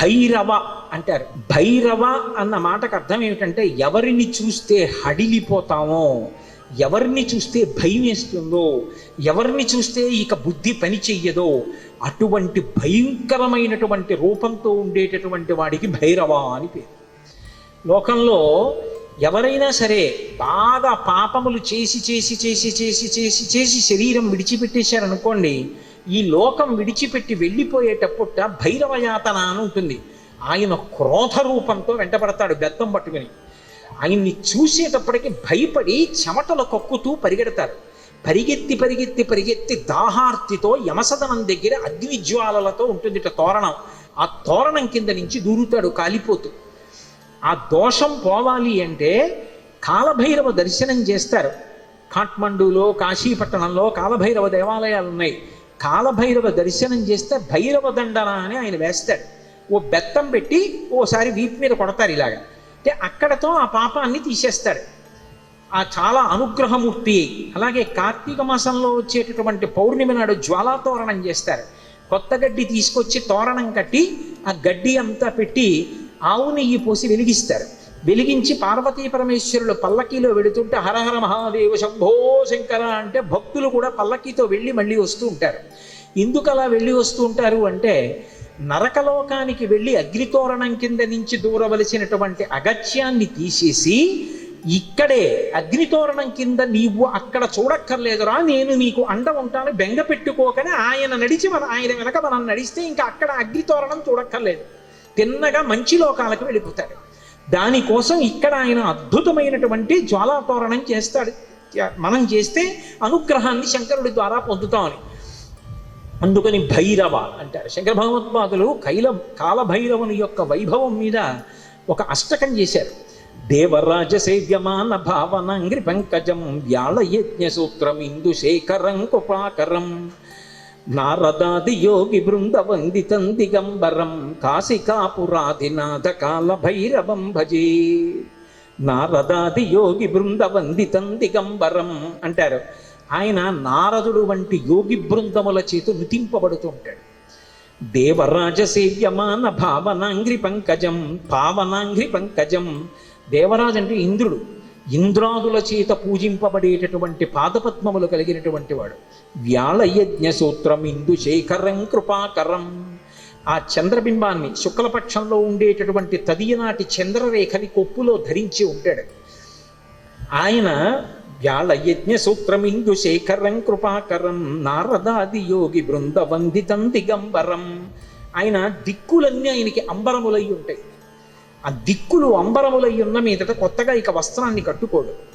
భైరవ అంటారు. భైరవ అన్న మాటకు అర్థం ఏమిటంటే ఎవరిని చూస్తే హడిలిపోతామో, ఎవరిని చూస్తే భయం వేస్తుందో, ఎవరిని చూస్తే ఇక బుద్ధి పని చెయ్యదో అటువంటి భయంకరమైనటువంటి రూపంతో ఉండేటటువంటి వాడికి భైరవ అని పేరు. లోకంలో ఎవరైనా సరే బాగా పాపములు చేసి చేసి చేసి చేసి చేసి చేసి శరీరం విడిచిపెట్టేశారనుకోండి, ఈ లోకం విడిచిపెట్టి వెళ్ళిపోయేటప్పుట భైరవయాతన అని ఉంటుంది. ఆయన క్రోధ రూపంతో వెంటపడతాడు బెత్తం పట్టుకుని. ఆయన్ని చూసేటప్పటికి భయపడి చెమటలు కక్కుతూ పరిగెడతారు. పరిగెత్తి పరిగెత్తి పరిగెత్తి దాహార్తితో యమసదనం దగ్గర అగ్నిజ్వాలలతో ఉంటుంది తోరణం. ఆ తోరణం కింద నుంచి దూరుతాడు కాలిపోతూ. ఆ దోషం పోవాలి అంటే కాలభైరవ దర్శనం చేస్తారు. కాఠ్మండూలో, కాశీపట్టణంలో కాలభైరవ దేవాలయాలు ఉన్నాయి. కాలభైరవ దర్శనం చేస్తే భైరవ దండన అని ఆయన వేస్తాడు. ఓ బెత్తం పెట్టి ఓసారి వీపు మీద కొడతారు ఇలాగా. అంటే అక్కడతో ఆ పాపాన్ని తీసేస్తాడు. ఆ చాలా అనుగ్రహమూర్తి. అలాగే కార్తీక మాసంలో వచ్చేటటువంటి పౌర్ణమి నాడు జ్వాలాతోరణం చేస్తారు. కొత్త గడ్డి తీసుకొచ్చి తోరణం కట్టి ఆ గడ్డి అంతా పెట్టి ఆవు నెయ్యి పోసి వెలిగిస్తారు. వెలిగించి పార్వతీ పరమేశ్వరులు పల్లకీలో వెళుతుంటే హరహర మహాదేవ శంభో శంకర అంటే భక్తులు కూడా పల్లకీతో వెళ్ళి మళ్ళీ వస్తూ ఉంటారు. ఎందుకు అలా వెళ్ళి వస్తూ ఉంటారు అంటే నరకలోకానికి వెళ్ళి అగ్నితోరణం కింద నుంచి దూరవలసినటువంటి అగత్యాన్ని తీసేసి ఇక్కడే అగ్నితోరణం కింద నీవు అక్కడ చూడక్కర్లేదురా, నేను నీకు అండ ఉంటాను, బెంగ పెట్టుకోకని ఆయన నడిచి ఆయన వెనక మనం నడిస్తే ఇంకా అక్కడ అగ్నితోరణం చూడక్కర్లేదు, తిన్నగా మంచి లోకాలకు వెళ్ళిపోతాడు. దానికోసం ఇక్కడ ఆయన అద్భుతమైనటువంటి జ్వాలాతోరణం చేస్తాడు. మనం చేస్తే అనుగ్రహాన్ని శంకరుడి ద్వారా పొందుతామని. అందుకని భైరవ అంటారు. శంకర భగవత్పాదులు కాలభైరవుని యొక్క వైభవం మీద ఒక అష్టకం చేశారు. దేవరాజ సేవ్యమాన భావనంగ్రి పంకజం వ్యాళయజ్ఞ సూత్రం ఇందుశేఖరం కృపాకరం నారదాది యోగి బృంద వందితం దిగంబరం కాశికాపురాధినాథ కాలభైరవం భజే. నారదాది యోగి బృంద వందితం దిగంబరం అంటారు. ఆయన నారదుడు వంటి యోగి బృందముల చేత నుతింపబడుతూ ఉంటాడు. దేవరాజ సేవ్యమాన భావనాంగ్రి పంకజం, పావనాంగ్రి పంకజం. దేవరాజు అంటే ఇంద్రుడు. ఇంద్రాదుల చేత పూజింపబడేటటువంటి పాదపద్మములు కలిగినటువంటి వాడు. వ్యాళయజ్ఞ సూత్రం ఇందుశేఖరం కృపాకరం. ఆ చంద్రబింబాన్ని శుక్లపక్షంలో ఉండేటటువంటి తదియనాటి చంద్రరేఖని కొప్పులో ధరించి ఉంటాడు ఆయన. వ్యాళయజ్ఞ సూత్రం ఇందుశేఖరం కృపాకరం నారదాది యోగి బృంద వందితం దిగంబరం. ఆయన దిక్కులన్నీ ఆయనకి అంబరములై ఉంటాయి. ఆ దిక్కులు అంబరములై ఉన్న మీదట కొత్తగా ఇక వస్త్రాన్ని కట్టుకోడు.